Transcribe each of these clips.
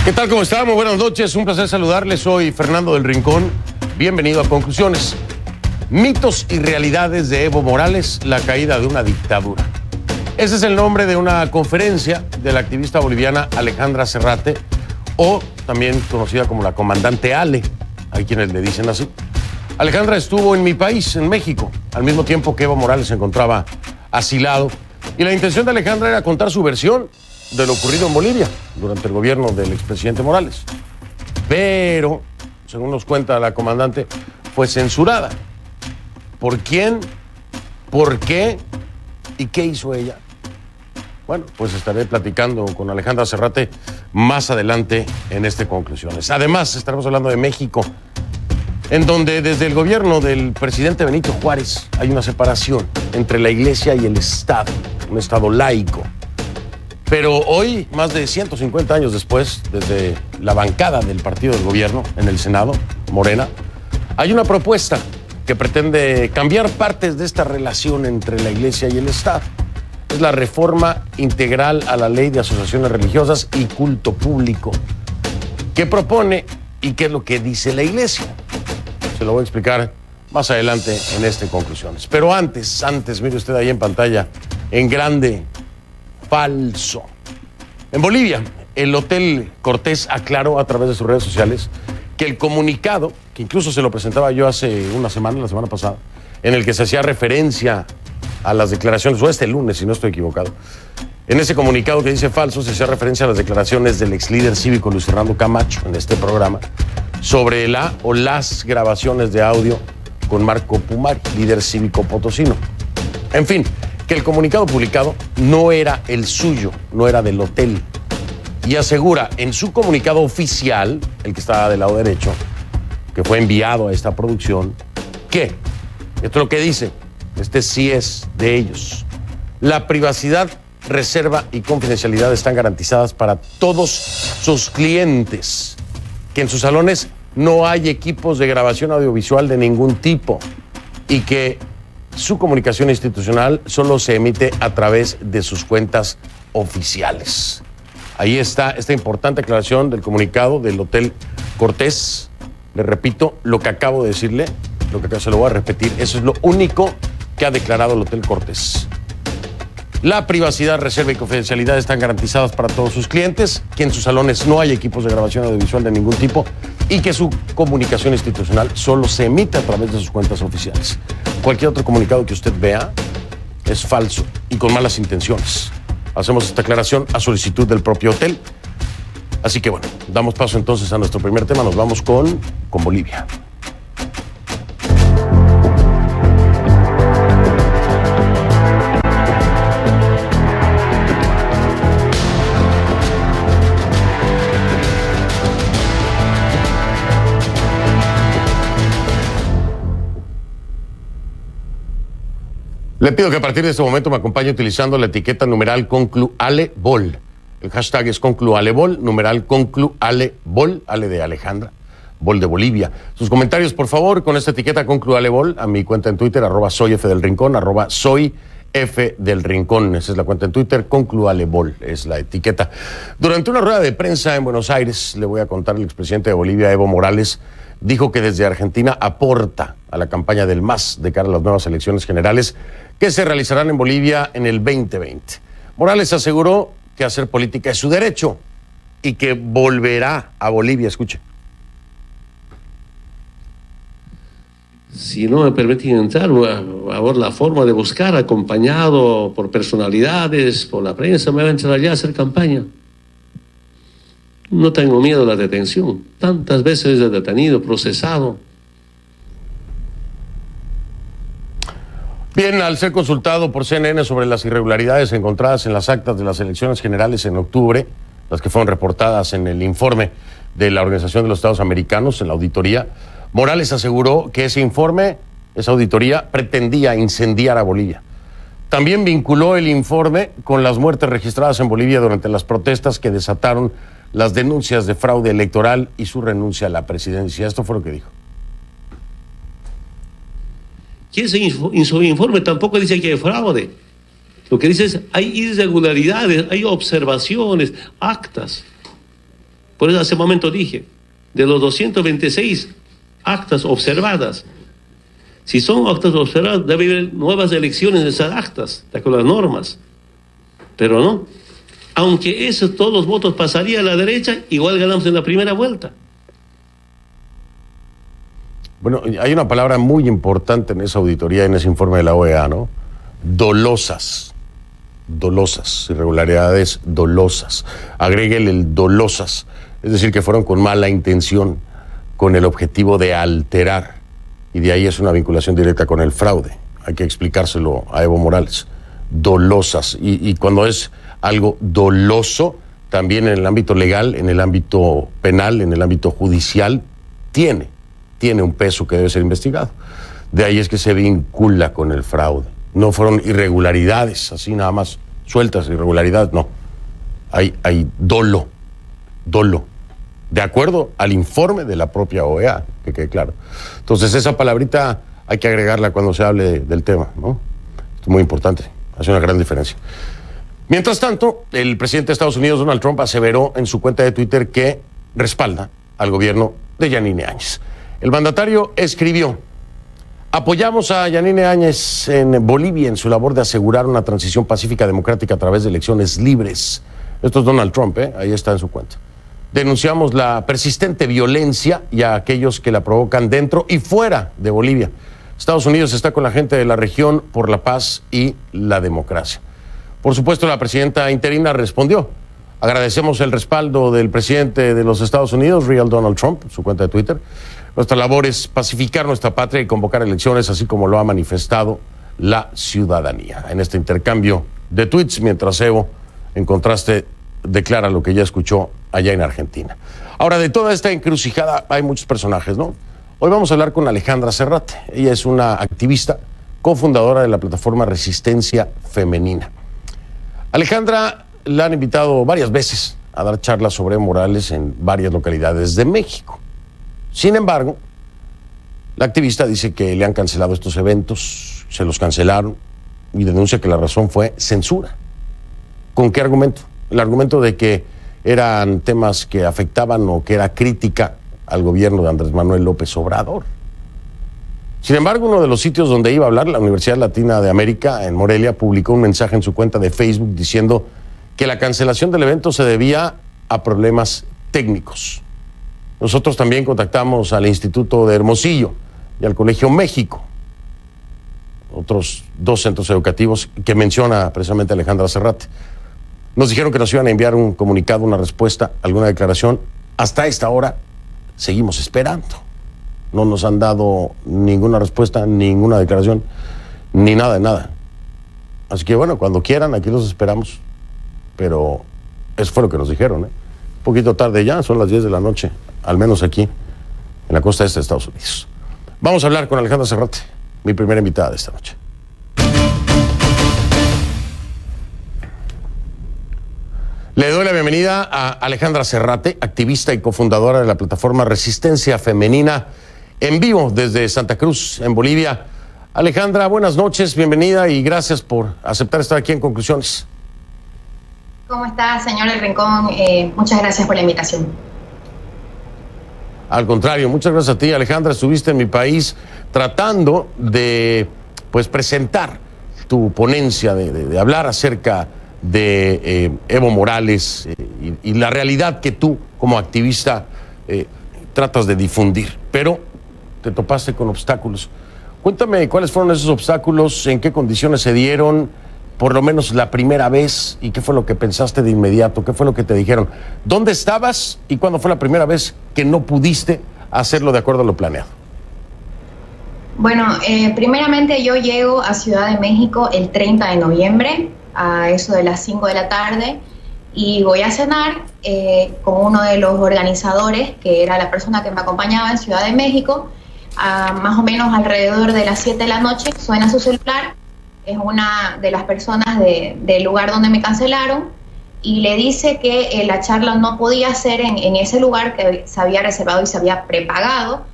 ¿Qué tal? ¿Cómo están? Muy buenas noches. Un placer saludarles. Soy Fernando del Rincón. Bienvenido a Conclusiones. Mitos y realidades de Evo Morales, la caída de una dictadura. Ese es el nombre de una conferencia de la activista boliviana Alejandra Serrate, o también conocida como la comandante Ale. Hay quienes le dicen así. Alejandra estuvo en mi país, en México, al mismo tiempo que Evo Morales se encontraba asilado. Y la intención de Alejandra era contar su versión de lo ocurrido en Bolivia durante el gobierno del expresidente Morales. Pero, según nos cuenta la comandante, fue censurada. ¿Por quién? ¿Por qué? ¿Y qué hizo ella? Bueno, pues estaré platicando con Alejandra Serrate más adelante en este Conclusiones. Además, estaremos hablando de México, en donde desde el gobierno del presidente Benito Juárez hay una separación entre la Iglesia y el Estado, un Estado laico. Pero hoy, más de 150 años después, desde la bancada del partido del gobierno en el Senado, Morena, hay una propuesta que pretende cambiar partes de esta relación entre la Iglesia y el Estado. Es la reforma integral a la ley de asociaciones religiosas y culto público. ¿Qué propone y qué es lo que dice la Iglesia? Se lo voy a explicar más adelante en este Conclusiones. Pero antes, mire usted ahí en pantalla, en grande, falso. En Bolivia, el Hotel Cortés aclaró a través de sus redes sociales que el comunicado, que incluso se lo presentaba yo hace una semana, la semana pasada, en el que se hacía referencia a las declaraciones, o este lunes, si no estoy equivocado, en ese comunicado que dice falso, se hacía referencia a las declaraciones del ex líder cívico Luis Fernando Camacho en este programa sobre la o las grabaciones de audio con Marco Pumari, líder cívico potosino. En fin, que el comunicado publicado no era el suyo, no era del hotel. Y asegura en su comunicado oficial, el que está del lado derecho, que fue enviado a esta producción, que, esto es lo que dice, este sí es de ellos. La privacidad, reserva y confidencialidad están garantizadas para todos sus clientes. Que en sus salones no hay equipos de grabación audiovisual de ningún tipo. Y que su comunicación institucional solo se emite a través de sus cuentas oficiales. Ahí está esta importante aclaración del comunicado del Hotel Cortés. Le repito lo que acabo de decirle, lo que acá se lo voy a repetir. Eso es lo único que ha declarado el Hotel Cortés. La privacidad, reserva y confidencialidad están garantizadas para todos sus clientes, que en sus salones no hay equipos de grabación audiovisual de ningún tipo y que su comunicación institucional solo se emite a través de sus cuentas oficiales. Cualquier otro comunicado que usted vea es falso y con malas intenciones. Hacemos esta aclaración a solicitud del propio hotel. Así que bueno, damos paso entonces a nuestro primer tema. Nos vamos con Bolivia. Le pido que a partir de este momento me acompañe utilizando la etiqueta numeral conclualebol. El hashtag es conclualebol, numeral conclualebol, Ale de Alejandra, Bol de Bolivia. Sus comentarios, por favor, con esta etiqueta conclualebol, a mi cuenta en Twitter, @soyfdelrincón, @soyfdelrincón. Esa es la cuenta en Twitter, conclualebol, es la etiqueta. Durante una rueda de prensa en Buenos Aires, le voy a contar, el expresidente de Bolivia, Evo Morales, dijo que desde Argentina aporta a la campaña del MAS de cara a las nuevas elecciones generales que se realizarán en Bolivia en el 2020. Morales aseguró que hacer política es su derecho y que volverá a Bolivia. Escuche. Si no me permiten entrar, a ver la forma de buscar, acompañado por personalidades, por la prensa, me voy a entrar allá a hacer campaña. No tengo miedo a la detención. Tantas veces he detenido, procesado. Bien, al ser consultado por CNN sobre las irregularidades encontradas en las actas de las elecciones generales en octubre, las que fueron reportadas en el informe de la Organización de los Estados Americanos, en la auditoría, Morales aseguró que ese informe, esa auditoría, pretendía incendiar a Bolivia. También vinculó el informe con las muertes registradas en Bolivia durante las protestas que desataron las denuncias de fraude electoral y su renuncia a la presidencia. Esto fue lo que dijo. Y ese informe tampoco dice que hay fraude. Lo que dice es hay irregularidades, hay observaciones, actas. Por eso hace un momento dije, de los 226 actas observadas, si son actas observadas, debe haber nuevas elecciones de esas actas, de acuerdo a las normas. Pero no. Aunque todos los votos pasarían a la derecha, igual ganamos en la primera vuelta. Bueno, hay una palabra muy importante en esa auditoría, en ese informe de la OEA, ¿no? Dolosas. Dolosas. Irregularidades dolosas. Agréguele el dolosas. Es decir, que fueron con mala intención, con el objetivo de alterar. Y de ahí es una vinculación directa con el fraude. Hay que explicárselo a Evo Morales. Dolosas. Y cuando es algo doloso, también en el ámbito legal, en el ámbito penal, en el ámbito judicial, tiene un peso que debe ser investigado. De ahí es que se vincula con el fraude. No fueron irregularidades, así nada más sueltas, irregularidades, no. Hay dolo. De acuerdo al informe de la propia OEA, que quede claro. Entonces, esa palabrita hay que agregarla cuando se hable del tema, ¿no? Esto es muy importante, hace una gran diferencia. Mientras tanto, el presidente de Estados Unidos, Donald Trump, aseveró en su cuenta de Twitter que respalda al gobierno de Yanine Áñez. El mandatario escribió: apoyamos a Yanine Áñez en Bolivia en su labor de asegurar una transición pacífica democrática a través de elecciones libres. Esto es Donald Trump, ahí está en su cuenta. Denunciamos la persistente violencia y a aquellos que la provocan dentro y fuera de Bolivia. Estados Unidos está con la gente de la región por la paz y la democracia. Por supuesto, la presidenta interina respondió: agradecemos el respaldo del presidente de los Estados Unidos, Real Donald Trump, su cuenta de Twitter. Nuestra labor es pacificar nuestra patria y convocar elecciones, así como lo ha manifestado la ciudadanía. En este intercambio de tweets, mientras Evo, en contraste, declara lo que ya escuchó allá en Argentina. Ahora, de toda esta encrucijada hay muchos personajes, ¿no? Hoy vamos a hablar con Alejandra Serrate. Ella es una activista, cofundadora de la plataforma Resistencia Femenina. Alejandra la han invitado varias veces a dar charlas sobre Evo Morales en varias localidades de México. Sin embargo, la activista dice que le han cancelado estos eventos, se los cancelaron, y denuncia que la razón fue censura. ¿Con qué argumento? El argumento de que eran temas que afectaban o que era crítica al gobierno de Andrés Manuel López Obrador. Sin embargo, uno de los sitios donde iba a hablar, la Universidad Latina de América en Morelia, publicó un mensaje en su cuenta de Facebook diciendo que la cancelación del evento se debía a problemas técnicos. Nosotros también contactamos al Instituto de Hermosillo y al Colegio México, otros dos centros educativos que menciona precisamente Alejandra Serrate. Nos dijeron que nos iban a enviar un comunicado, una respuesta, alguna declaración. Hasta esta hora seguimos esperando. No nos han dado ninguna respuesta, ninguna declaración, ni nada de nada. Así que bueno, cuando quieran, aquí los esperamos. Pero eso fue lo que nos dijeron, Un poquito tarde ya, son las 10 de la noche, al menos aquí, en la costa este de Estados Unidos. Vamos a hablar con Alejandra Serrate, mi primera invitada de esta noche. Le doy la bienvenida a Alejandra Serrate, activista y cofundadora de la plataforma Resistencia Femenina, en vivo desde Santa Cruz, en Bolivia. Alejandra, buenas noches, bienvenida y gracias por aceptar estar aquí en Conclusiones. ¿Cómo está, señor El Rincón? Muchas gracias por la invitación. Al contrario, muchas gracias a ti, Alejandra. Estuviste en mi país tratando de presentar tu ponencia, de hablar acerca de Evo Morales y la realidad que tú, como activista, tratas de difundir. Pero te topaste con obstáculos. Cuéntame cuáles fueron esos obstáculos, en qué condiciones se dieron, por lo menos la primera vez, y qué fue lo que pensaste de inmediato, qué fue lo que te dijeron. ¿Dónde estabas y cuándo fue la primera vez que no pudiste hacerlo de acuerdo a lo planeado? Bueno, primeramente yo llego a Ciudad de México el 30 de noviembre, a eso de las 5 de la tarde, y voy a cenar con uno de los organizadores, que era la persona que me acompañaba en Ciudad de México. Más o menos alrededor de las 7 de la noche suena su celular, es una de las personas del lugar donde me cancelaron, y le dice que la charla no podía ser en ese lugar que se había reservado y se había prepagado,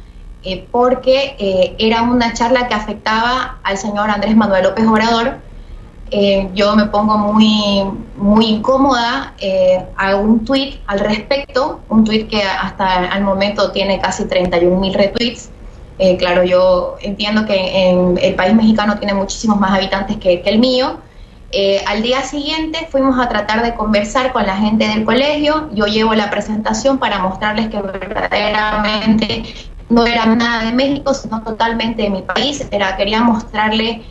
porque era una charla que afectaba al señor Andrés Manuel López Obrador, yo me pongo muy incómoda, hago un tweet al respecto, un tweet que hasta el momento tiene casi 31.000 retweets. Claro, yo entiendo que en el país mexicano tiene muchísimos más habitantes que el mío. Al día siguiente fuimos a tratar de conversar con la gente del colegio. Yo llevo la presentación para mostrarles que verdaderamente no era nada de México, sino totalmente de mi país. Quería mostrarle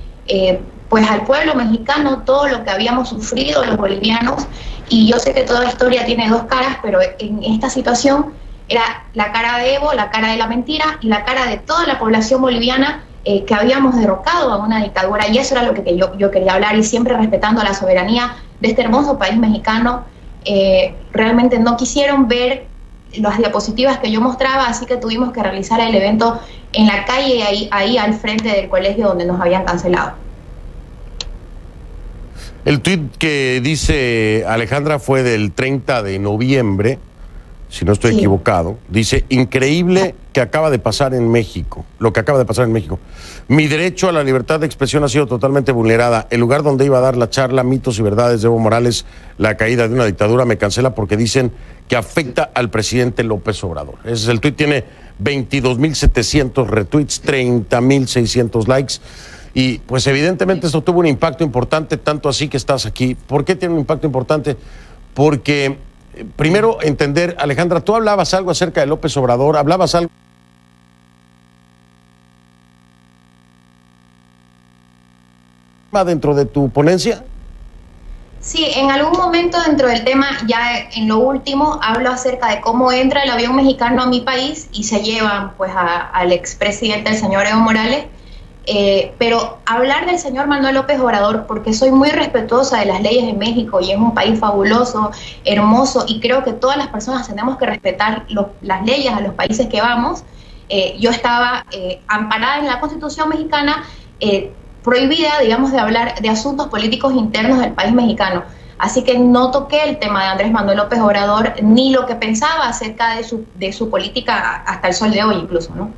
pues al pueblo mexicano todo lo que habíamos sufrido los bolivianos, y yo sé que toda historia tiene dos caras, pero en esta situación era la cara de Evo, la cara de la mentira y la cara de toda la población boliviana que habíamos derrocado a una dictadura, y eso era lo que yo quería hablar, y siempre respetando la soberanía de este hermoso país mexicano. Realmente no quisieron ver las diapositivas que yo mostraba, así que tuvimos que realizar el evento en la calle, ahí al frente del colegio donde nos habían cancelado. El tuit que dice Alejandra fue del 30 de noviembre, si no estoy equivocado. Dice: increíble que acaba de pasar en México, lo que acaba de pasar en México. Mi derecho a la libertad de expresión ha sido totalmente vulnerada. El lugar donde iba a dar la charla Mitos y Verdades de Evo Morales, la caída de una dictadura, me cancela porque dicen que afecta al presidente López Obrador. Ese es el tuit, tiene 22.700 retweets, 30.600 likes. Y pues evidentemente esto tuvo un impacto importante, tanto así que estás aquí. ¿Por qué tiene un impacto importante? Porque, primero, entender, Alejandra, tú hablabas algo acerca de López Obrador, hablabas algo dentro de tu ponencia. Sí, en algún momento dentro del tema, ya en lo último, hablo acerca de cómo entra el avión mexicano a mi país y se llevan pues al expresidente, el señor Evo Morales. Pero hablar del señor Manuel López Obrador, porque soy muy respetuosa de las leyes de México y es un país fabuloso, hermoso, y creo que todas las personas tenemos que respetar las leyes a los países que vamos. Yo estaba amparada en la Constitución mexicana, prohibida, digamos, de hablar de asuntos políticos internos del país mexicano. Así que no toqué el tema de Andrés Manuel López Obrador, ni lo que pensaba acerca de su política hasta el sol de hoy incluso, ¿no?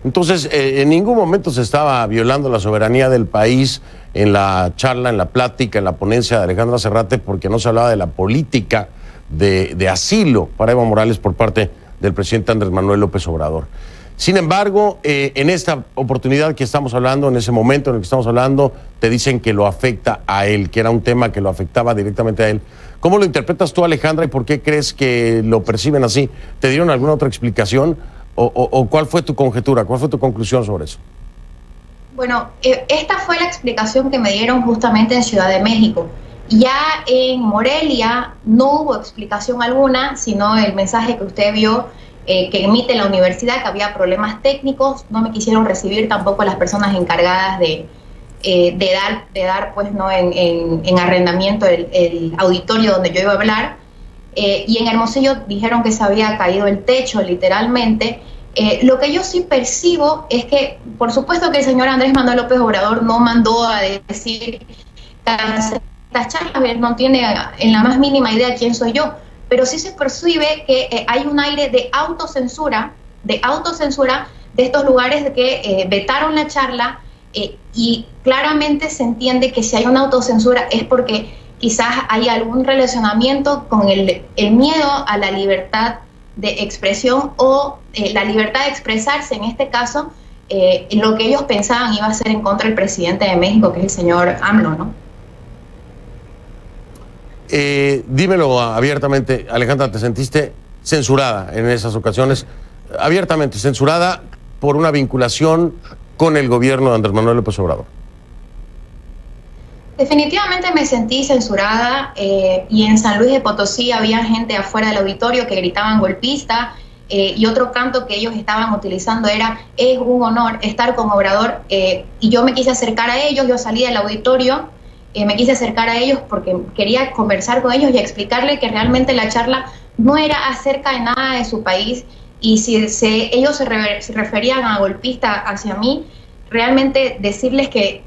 Entonces, en ningún momento se estaba violando la soberanía del país en la charla, en la plática, en la ponencia de Alejandra Serrate, porque no se hablaba de la política de asilo para Evo Morales por parte del presidente Andrés Manuel López Obrador. Sin embargo, en esta oportunidad que estamos hablando, en ese momento en el que estamos hablando, te dicen que lo afecta a él, que era un tema que lo afectaba directamente a él. ¿Cómo lo interpretas tú, Alejandra, y por qué crees que lo perciben así? ¿Te dieron alguna otra explicación? ¿O cuál fue tu conjetura, cuál fue tu conclusión sobre eso? Bueno, esta fue la explicación que me dieron justamente en Ciudad de México. Ya en Morelia no hubo explicación alguna, sino el mensaje que usted vio que emite la universidad, que había problemas técnicos. No me quisieron recibir tampoco las personas encargadas de dar pues, ¿no? en arrendamiento el auditorio donde yo iba a hablar. Y en Hermosillo dijeron que se había caído el techo, literalmente. Lo que yo sí percibo es que, por supuesto que el señor Andrés Manuel López Obrador no mandó a decir las charlas, él no tiene en la más mínima idea quién soy yo, pero sí se percibe que hay un aire de autocensura de estos lugares que vetaron la charla, y claramente se entiende que si hay una autocensura es porque quizás hay algún relacionamiento con el miedo a la libertad de expresión o la libertad de expresarse, en este caso, lo que ellos pensaban iba a ser en contra del presidente de México, que es el señor AMLO, ¿no? Dímelo abiertamente, Alejandra, ¿te sentiste censurada en esas ocasiones? Abiertamente, censurada por una vinculación con el gobierno de Andrés Manuel López Obrador. Definitivamente me sentí censurada, y en San Luis de Potosí había gente afuera del auditorio que gritaban golpista, y otro canto que ellos estaban utilizando era: es un honor estar con Obrador, y yo me quise acercar a ellos, yo salí del auditorio, me quise acercar a ellos porque quería conversar con ellos y explicarle que realmente la charla no era acerca de nada de su país, y si ellos se referían a golpista hacia mí, realmente decirles que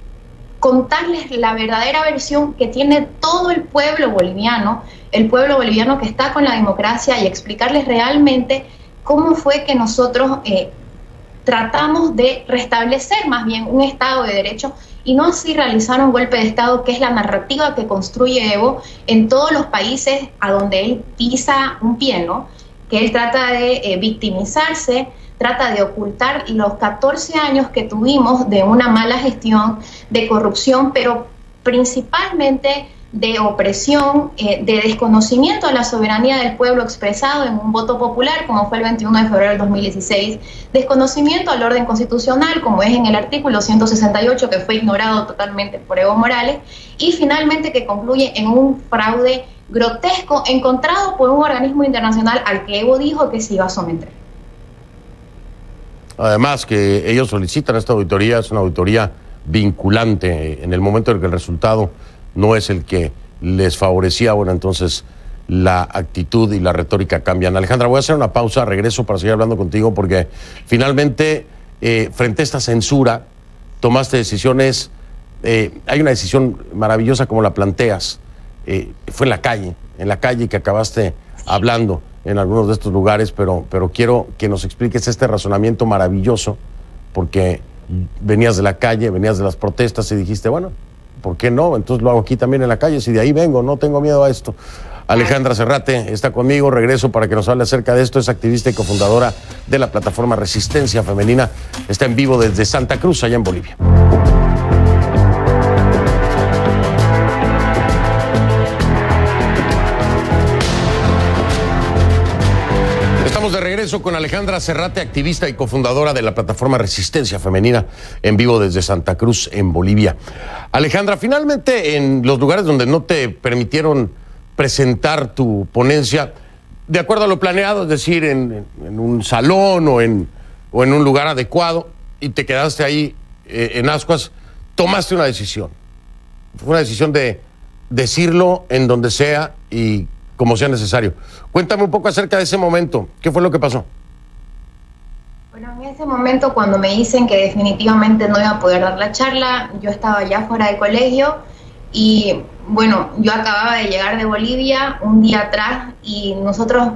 contarles la verdadera versión que tiene todo el pueblo boliviano que está con la democracia, y explicarles realmente cómo fue que nosotros tratamos de restablecer más bien un Estado de Derecho y no así realizar un golpe de Estado, que es la narrativa que construye Evo en todos los países a donde él pisa un pie, ¿no? Que él trata de victimizarse, trata de ocultar los 14 años que tuvimos de una mala gestión, de corrupción, pero principalmente de opresión, de desconocimiento de la soberanía del pueblo expresado en un voto popular, como fue el 21 de febrero del 2016, desconocimiento al orden constitucional, como es en el artículo 168, que fue ignorado totalmente por Evo Morales, y finalmente que concluye en un fraude grotesco encontrado por un organismo internacional al que Evo dijo que se iba a someter. Además que ellos solicitan esta auditoría, es una auditoría vinculante en el momento en que el resultado no es el que les favorecía. Bueno, entonces la actitud y la retórica cambian. Alejandra, voy a hacer una pausa, regreso para seguir hablando contigo, porque finalmente, frente a esta censura, tomaste decisiones. Hay una decisión maravillosa como la planteas. Fue en la calle que acabaste hablando en algunos de estos lugares, pero quiero que nos expliques este razonamiento maravilloso, porque venías de la calle, venías de las protestas y dijiste, bueno, ¿por qué no? Entonces lo hago aquí también en la calle, si de ahí vengo, no tengo miedo a esto. Alejandra Serrate está conmigo, regreso para que nos hable acerca de esto, es activista y cofundadora de la plataforma Resistencia Femenina, está en vivo desde Santa Cruz, allá en Bolivia. Estamos de regreso con Alejandra Serrate, activista y cofundadora de la plataforma Resistencia Femenina, en vivo desde Santa Cruz, en Bolivia. Alejandra, finalmente en los lugares donde no te permitieron presentar tu ponencia, de acuerdo a lo planeado, es decir, en un salón o en un lugar adecuado, y te quedaste ahí en ascuas, tomaste una decisión. Fue una decisión de decirlo en donde sea y como sea necesario. Cuéntame un poco acerca de ese momento. ¿Qué fue lo que pasó? Bueno, en ese momento, cuando me dicen que definitivamente no iba a poder dar la charla, yo estaba ya fuera del colegio y, bueno, yo acababa de llegar de Bolivia un día atrás y nosotros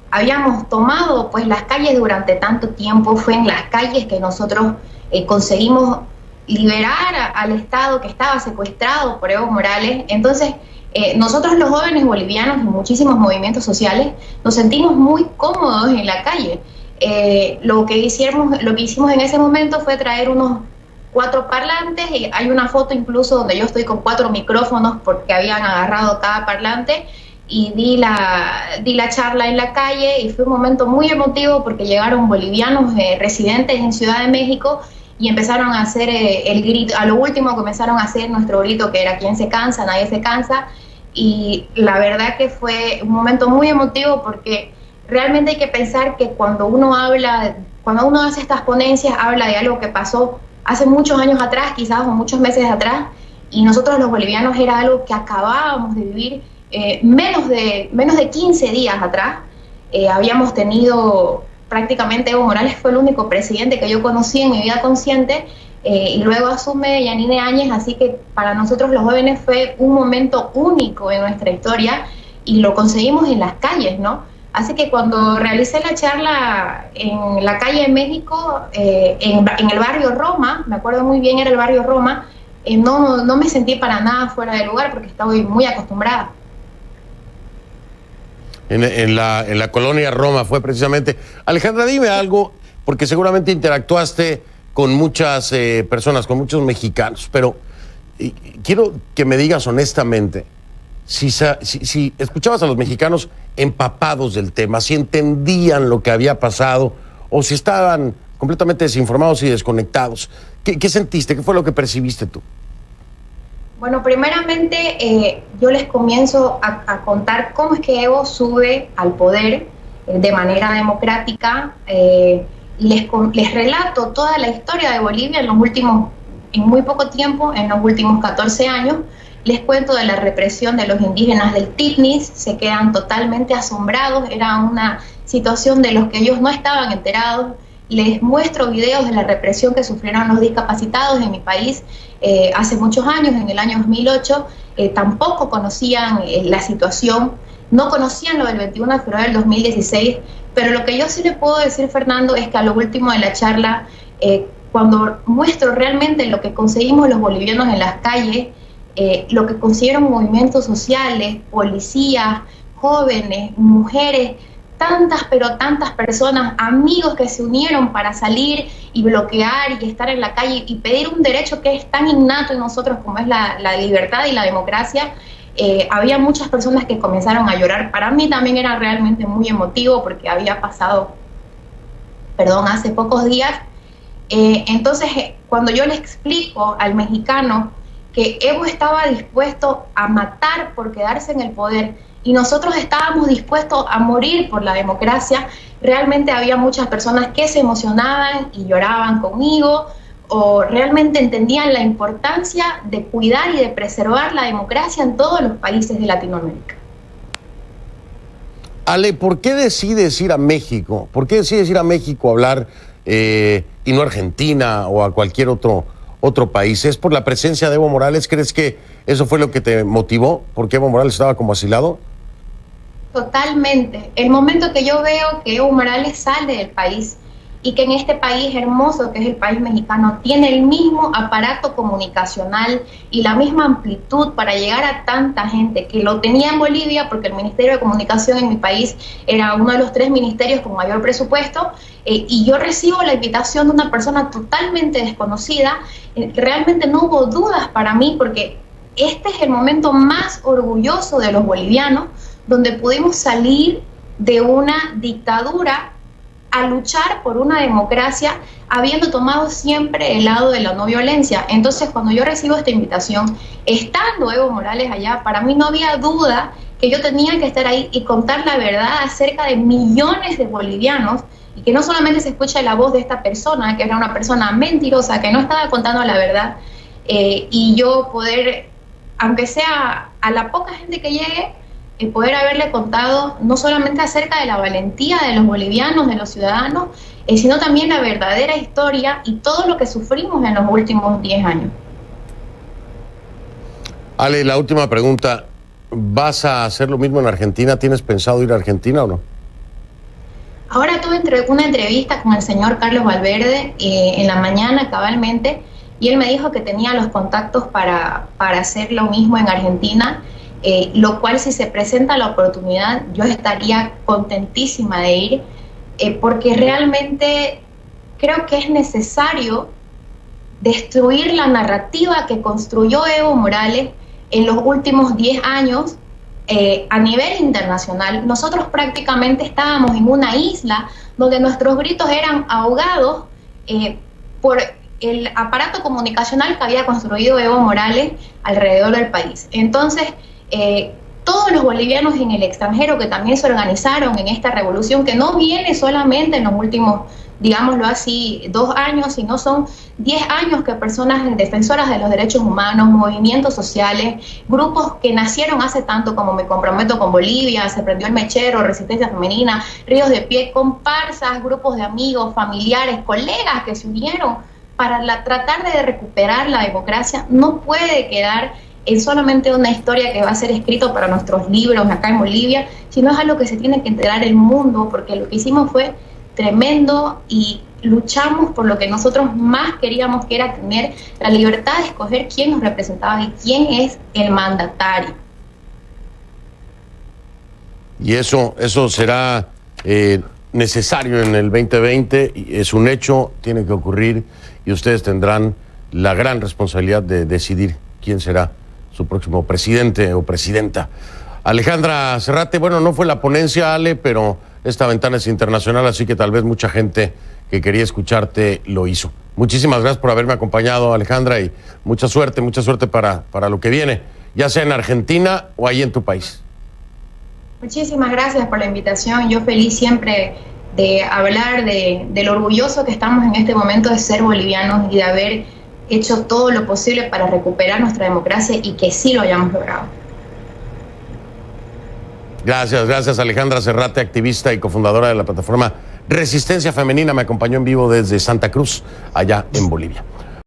habíamos tomado pues las calles durante tanto tiempo. Fue en las calles que nosotros conseguimos liberar al Estado que estaba secuestrado por Evo Morales. Entonces, nosotros los jóvenes bolivianos y muchísimos movimientos sociales nos sentimos muy cómodos en la calle. Lo que hicimos en ese momento fue traer unos 4 parlantes, y hay una foto incluso donde yo estoy con 4 micrófonos porque habían agarrado cada parlante, y di la charla en la calle, y fue un momento muy emotivo porque llegaron bolivianos residentes en Ciudad de México y empezaron a hacer el grito. A lo último comenzaron a hacer nuestro grito, que era "¿Quién se cansa? Nadie se cansa". Y la verdad que fue un momento muy emotivo, porque realmente hay que pensar que cuando uno hace estas ponencias, habla de algo que pasó hace muchos años atrás, quizás, o muchos meses atrás, y nosotros los bolivianos era algo que acabábamos de vivir menos de 15 días atrás. Habíamos tenido prácticamente, Evo Morales fue el único presidente que yo conocí en mi vida consciente, y luego asume Yanine Áñez, así que para nosotros los jóvenes fue un momento único en nuestra historia, y lo conseguimos en las calles, ¿no? Así que cuando realicé la charla en la calle de México, en el barrio Roma, me acuerdo muy bien, era el barrio Roma, no me sentí para nada fuera de lugar porque estaba muy acostumbrada. En la colonia Roma fue precisamente. Alejandra, dime algo, porque seguramente interactuaste con muchas personas, con muchos mexicanos, pero quiero que me digas honestamente si escuchabas a los mexicanos empapados del tema, si entendían lo que había pasado o si estaban completamente desinformados y desconectados. ¿Qué sentiste? ¿Qué fue lo que percibiste tú? Bueno, primeramente yo les comienzo a contar cómo es que Evo sube al poder de manera democrática. Les relato toda la historia de Bolivia en muy poco tiempo, en los últimos 14 años. Les cuento de la represión de los indígenas del Titnis, se quedan totalmente asombrados, era una situación de los que ellos no estaban enterados. Les muestro videos de la represión que sufrieron los discapacitados en mi país hace muchos años, en el año 2008, tampoco conocían la situación, no conocían lo del 21 de febrero del 2016, pero lo que yo sí le puedo decir, Fernando, es que a lo último de la charla cuando muestro realmente lo que conseguimos los bolivianos en las calles, lo que consiguieron movimientos sociales, policías, jóvenes, mujeres, tantas, pero tantas personas, amigos que se unieron para salir y bloquear y estar en la calle y pedir un derecho que es tan innato en nosotros como es la libertad y la democracia. Había muchas personas que comenzaron a llorar. Para mí también era realmente muy emotivo porque había pasado, hace pocos días. Entonces, cuando yo le explico al mexicano que Evo estaba dispuesto a matar por quedarse en el poder y nosotros estábamos dispuestos a morir por la democracia, realmente había muchas personas que se emocionaban y lloraban conmigo, o realmente entendían la importancia de cuidar y de preservar la democracia en todos los países de Latinoamérica. Ale, ¿por qué decides ir a México? ¿Por qué decides ir a México a hablar y no a Argentina o a cualquier otro país? ¿Es por la presencia de Evo Morales? ¿Crees que eso fue lo que te motivó? ¿Porque Evo Morales estaba como asilado? Totalmente. El momento que yo veo que Evo Morales sale del país y que en este país hermoso que es el país mexicano tiene el mismo aparato comunicacional y la misma amplitud para llegar a tanta gente que lo tenía en Bolivia, porque el Ministerio de Comunicación en mi país era uno de los 3 ministerios con mayor presupuesto, y yo recibo la invitación de una persona totalmente desconocida, que realmente no hubo dudas para mí, porque este es el momento más orgulloso de los bolivianos, donde pudimos salir de una dictadura a luchar por una democracia, habiendo tomado siempre el lado de la no violencia. Entonces, cuando yo recibo esta invitación, estando Evo Morales allá, para mí no había duda que yo tenía que estar ahí y contar la verdad acerca de millones de bolivianos, y que no solamente se escuche la voz de esta persona, que era una persona mentirosa, que no estaba contando la verdad, y yo poder, aunque sea a la poca gente que llegue, poder haberle contado no solamente acerca de la valentía de los bolivianos, de los ciudadanos, sino también la verdadera historia y todo lo que sufrimos en los últimos 10 años. Ale, la última pregunta. ¿Vas a hacer lo mismo en Argentina? ¿Tienes pensado ir a Argentina o no? Ahora tuve una entrevista con el señor Carlos Valverde en la mañana cabalmente, y él me dijo que tenía los contactos para hacer lo mismo en Argentina. Lo cual, si se presenta la oportunidad, yo estaría contentísima de ir, porque realmente creo que es necesario destruir la narrativa que construyó Evo Morales en los últimos 10 años a nivel internacional. Nosotros prácticamente estábamos en una isla donde nuestros gritos eran ahogados por el aparato comunicacional que había construido Evo Morales alrededor del país. Entonces, todos los bolivianos en el extranjero que también se organizaron en esta revolución, que no viene solamente en los últimos, digámoslo así, 2 años, sino son 10 años que personas defensoras de los derechos humanos, movimientos sociales, grupos que nacieron hace tanto como Me Comprometo con Bolivia, Se Prendió el Mechero, Resistencia Femenina, Ríos de Pie, comparsas, grupos de amigos, familiares, colegas que se unieron para tratar de recuperar la democracia, no puede quedar es solamente una historia que va a ser escrito para nuestros libros acá en Bolivia, sino es algo que se tiene que enterar el mundo, porque lo que hicimos fue tremendo y luchamos por lo que nosotros más queríamos, que era tener la libertad de escoger quién nos representaba y quién es el mandatario. Y eso será necesario en el 2020, y es un hecho, tiene que ocurrir, y ustedes tendrán la gran responsabilidad de decidir quién será su próximo presidente o presidenta. Alejandra Serrate, bueno, no fue la ponencia, Ale, pero esta ventana es internacional, así que tal vez mucha gente que quería escucharte lo hizo. Muchísimas gracias por haberme acompañado, Alejandra, y mucha suerte para lo que viene, ya sea en Argentina o ahí en tu país. Muchísimas gracias por la invitación. Yo feliz siempre de hablar de lo orgulloso que estamos en este momento de ser bolivianos y de haber hecho todo lo posible para recuperar nuestra democracia y que sí lo hayamos logrado. Gracias Alejandra Serrate, activista y cofundadora de la plataforma Resistencia Femenina. Me acompañó en vivo desde Santa Cruz, allá en Bolivia.